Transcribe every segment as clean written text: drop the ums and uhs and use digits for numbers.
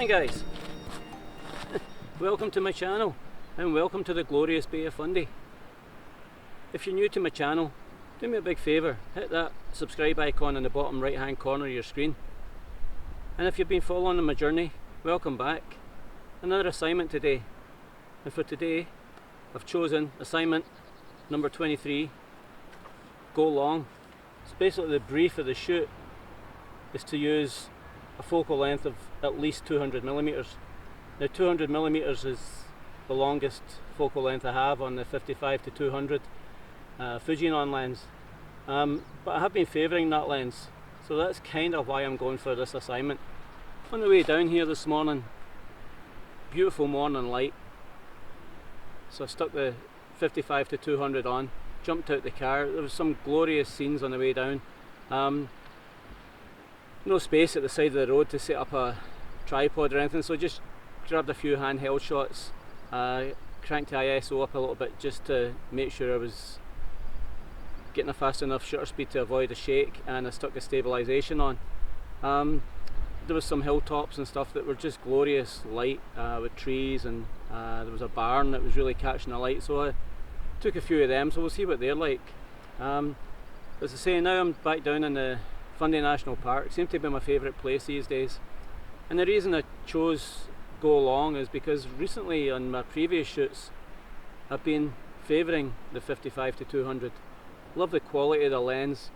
Morning guys, welcome to my channel and welcome to the glorious Bay of Fundy. If you're new to my channel, do me a big favour, hit that subscribe icon in the bottom right hand corner of your screen. And if you've been following my journey, welcome back. Another assignment today, and for today I've chosen assignment number 23, go long. So basically the brief of the shoot is to use a focal length of at least 200mm. Now 200mm is the longest focal length I have on the 55-200 Fujifilm lens, but I have been favouring that lens, so that's kind of why I'm going for this assignment. On the way down here this morning, beautiful morning light, so I stuck the 55-200 on, jumped out the car. There was some glorious scenes on the way down. No space at the side of the road to set up a tripod or anything, so just grabbed a few handheld shots, cranked the ISO up a little bit just to make sure I was getting a fast enough shutter speed to avoid a shake, and I stuck the stabilisation on. There was some hilltops and stuff that were just glorious light with trees, and there was a barn that was really catching the light, so I took a few of them, so we'll see what they're like. As I say, now I'm back down in the Fundy National Park. It seems to be my favourite place these days, and the reason I chose go long is because recently on my previous shoots I've been favouring the 55-200. Love the quality of the lens.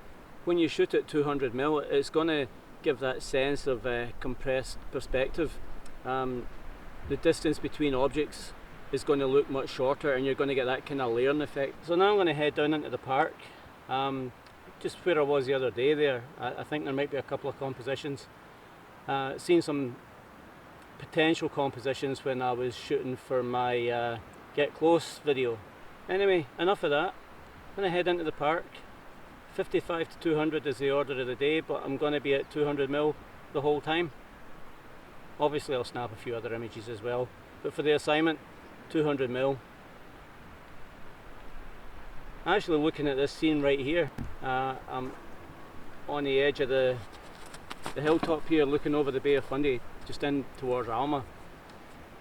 When you shoot at 200mm, it's going to give that sense of compressed perspective. The distance between objects is going to look much shorter, and you're going to get that kind of layering effect. So now I'm going to head down into the park. Just where I was the other day there, I think there might be a couple of compositions. Seen some potential compositions when I was shooting for my Get Close video. Anyway, enough of that. I'm going to head into the park. 55-200 is the order of the day, but I'm going to be at 200mm the whole time. Obviously I'll snap a few other images as well, but for the assignment, 200mm. Actually looking at this scene right here, I'm on the edge of the hilltop here looking over the Bay of Fundy, just in towards Alma,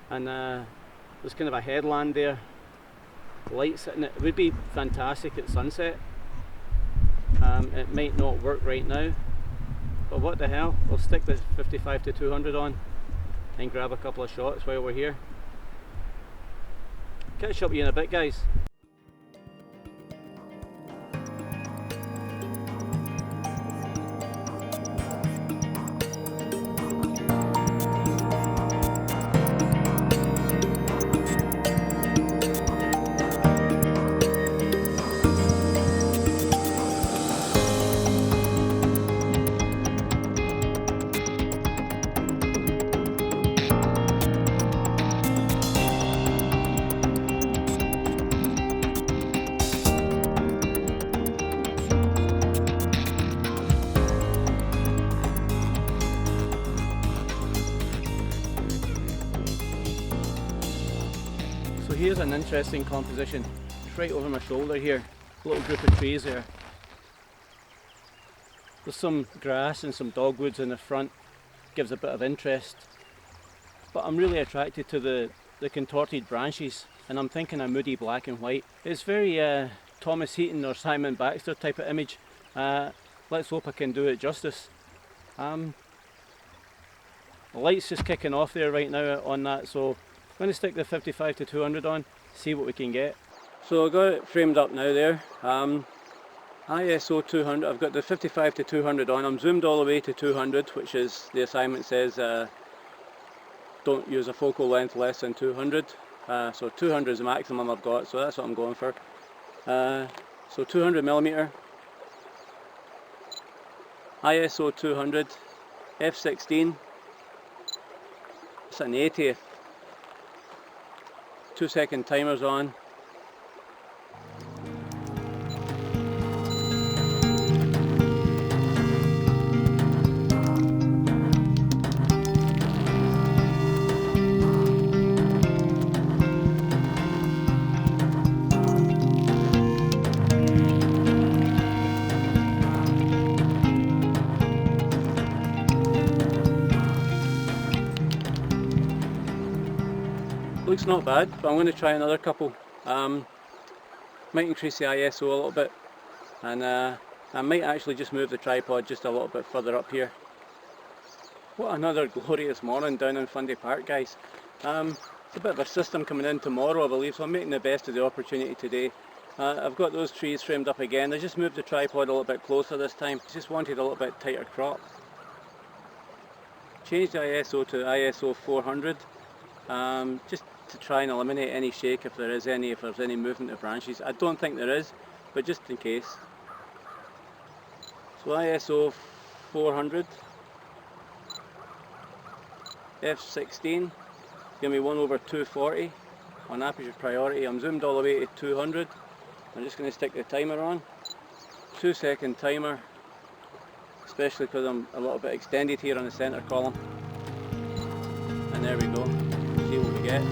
and there's kind of a headland there, light sitting. It would be fantastic at sunset. It might not work right now, but what the hell, we'll stick the 55-200 on and grab a couple of shots while we're here. Catch up with you in a bit guys. So here's an interesting composition. It's right over my shoulder here. A little group of trees there. There's some grass and some dogwoods in the front. Gives a bit of interest. but I'm really attracted to the contorted branches, and I'm thinking a moody black and white. It's very Thomas Heaton or Simon Baxter type of image. Let's hope I can do it justice. The light's just kicking off there right now on that, so I'm going to stick the 55 to 200 on, see what we can get. So I've got it framed up now there. ISO 200, I've got the 55 to 200 on. I'm zoomed all the way to 200, which is, the assignment says don't use a focal length less than 200. So 200 is the maximum I've got, so that's what I'm going for. So 200mm, ISO 200, f16, it's an 80th, 2-second timers on. Looks not bad, but I'm going to try another couple. Might increase the ISO a little bit, and I might actually just move the tripod just a little bit further up here. What another glorious morning down in Fundy Park, guys. It's a bit of a system coming in tomorrow, I believe, so I'm making the best of the opportunity today. I've got those trees framed up again. I just moved the tripod a little bit closer this time. Just wanted a little bit tighter crop. Changed the ISO to ISO 400. Just to try and eliminate any shake if there's any movement of branches. I don't think there is, but just in case. So ISO 400, f16, give me 1/240 on aperture priority. I'm zoomed all the way to 200. I'm just going to stick the timer on. 2-second timer, especially because I'm a little bit extended here on the centre column. And there we go. See what we get.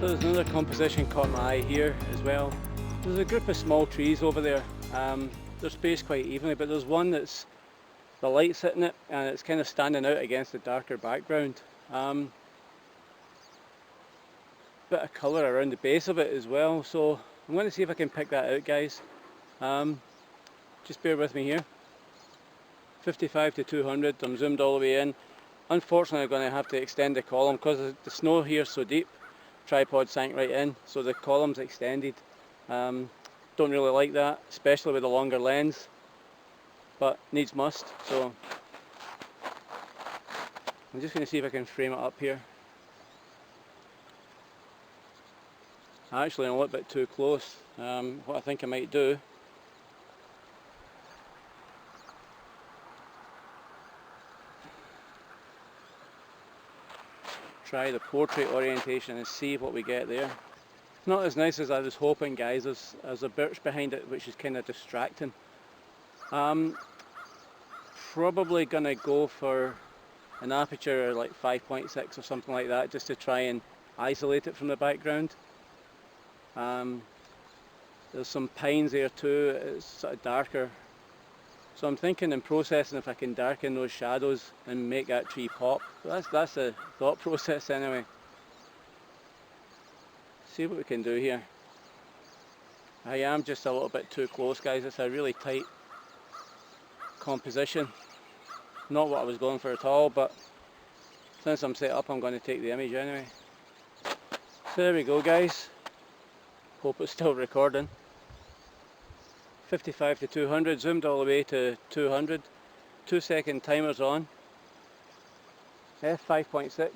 So there's another composition caught my eye here as well. There's a group of small trees over there. They're spaced quite evenly, but there's one that's the light's hitting it and it's kind of standing out against the darker background. Bit of colour around the base of it as well, so I'm going to see if I can pick that out, guys. Just bear with me here. 55 to 200, I'm zoomed all the way in. Unfortunately I'm going to have to extend the column because the snow here is so deep. Tripod sank right in, so the column's extended. Don't really like that, especially with a longer lens, but needs must. So I'm just going to see if I can frame it up here. Actually, I'm a little bit too close. What I think I might do, try the portrait orientation and see what we get there. Not as nice as I was hoping, guys. There's a birch behind it which is kind of distracting. Probably gonna go for an aperture like 5.6 or something like that, just to try and isolate it from the background. There's some pines there too. It's sort of darker, so I'm thinking in processing if I can darken those shadows and make that tree pop. That's the thought process anyway. See what we can do here. I am just a little bit too close, guys. It's a really tight composition. Not what I was going for at all, but since I'm set up, I'm going to take the image anyway. So there we go, guys. Hope it's still recording. 55 to 200, zoomed all the way to 200. 2-second timers on. f5.6.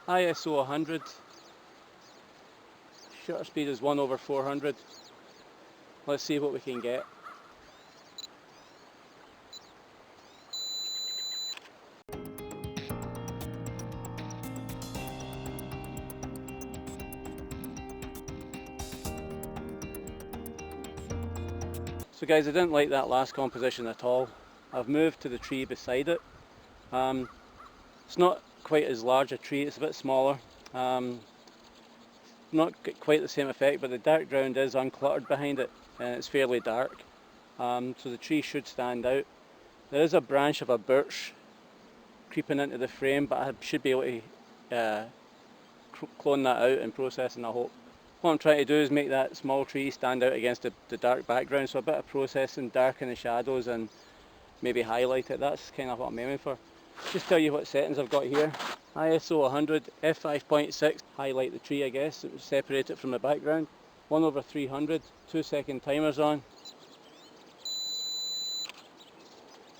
ISO 100. Shutter speed is 1/400. Let's see what we can get. So guys, I didn't like that last composition at all. I've moved to the tree beside it. It's not quite as large a tree, it's a bit smaller. Not quite the same effect, but the dark ground is uncluttered behind it and it's fairly dark. So the tree should stand out. There is a branch of a birch creeping into the frame, but I should be able to clone that out in processing, I hope. What I'm trying to do is make that small tree stand out against the dark background, so a bit of processing, darken the shadows and maybe highlight it. That's kind of what I'm aiming for. Just tell you what settings I've got here. ISO 100, f5.6, highlight the tree I guess, it would separate it from the background. 1/300, 2-second timers on.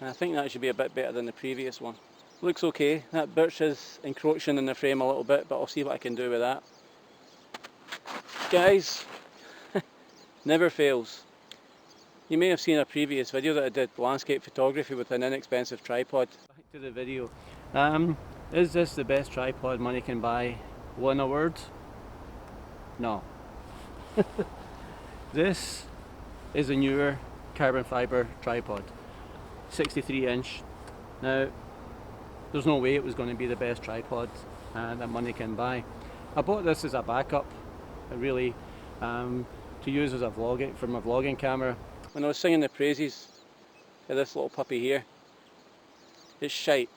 And I think that should be a bit better than the previous one. Looks okay, that birch is encroaching in the frame a little bit, but I'll see what I can do with that. Guys, never fails. You may have seen a previous video that I did landscape photography with an inexpensive tripod. Back to the video. Is this the best tripod money can buy? One a word? No. This is a newer carbon fibre tripod. 63-inch. Now, there's no way it was going to be the best tripod that money can buy. I bought this as a backup, really, to use as a from a vlogging camera. When I was singing the praises of this little puppy here, it's shite.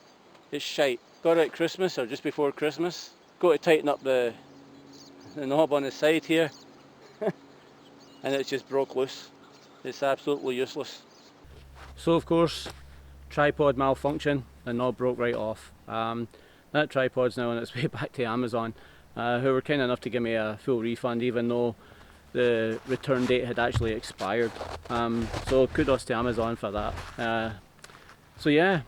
It's shite. Got it at Christmas or just before Christmas. Got to tighten up the knob on the side here, and it just broke loose. It's absolutely useless. So of course, tripod malfunction, the knob broke right off. That tripod's now on its way back to Amazon, who were kind enough to give me a full refund even though the return date had actually expired. So kudos to Amazon for that. So yeah,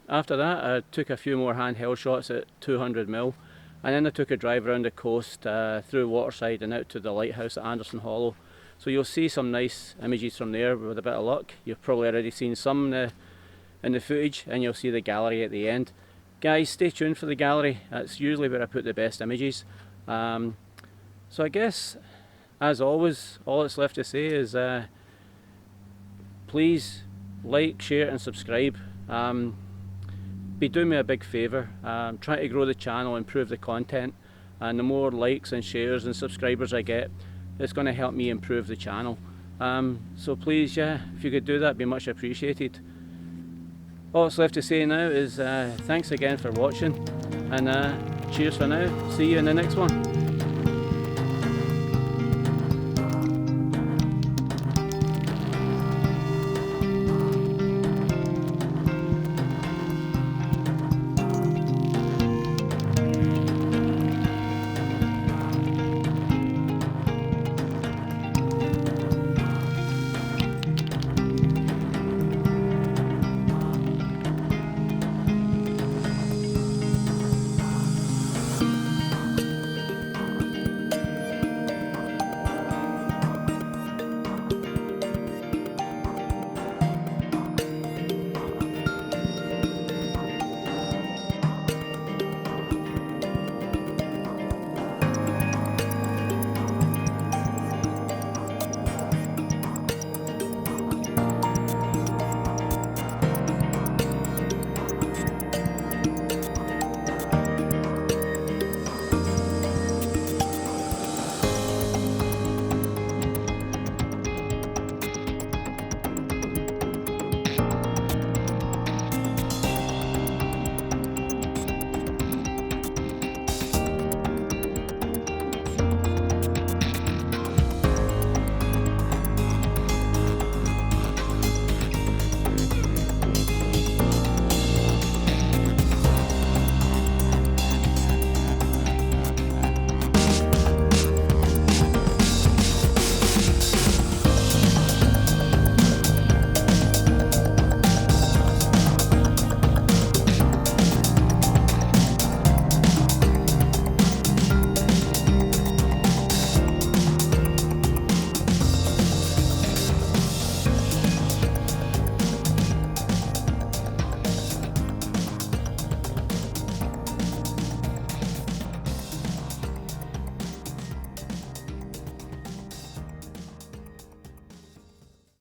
after that I took a few more handheld shots at 200mm, and then I took a drive around the coast through Waterside and out to the lighthouse at Anderson Hollow. So you'll see some nice images from there with a bit of luck. You've probably already seen some in the footage, and you'll see the gallery at the end. Guys, stay tuned for the gallery. That's usually where I put the best images. So I guess, as always, all that's left to say is please like, share and subscribe. Be doing me a big favour. Trying to grow the channel, improve the content, and the more likes and shares and subscribers I get, it's going to help me improve the channel. So please, yeah, if you could do that, it'd be much appreciated. All that's left to say now is thanks again for watching, and cheers for now. See you in the next one.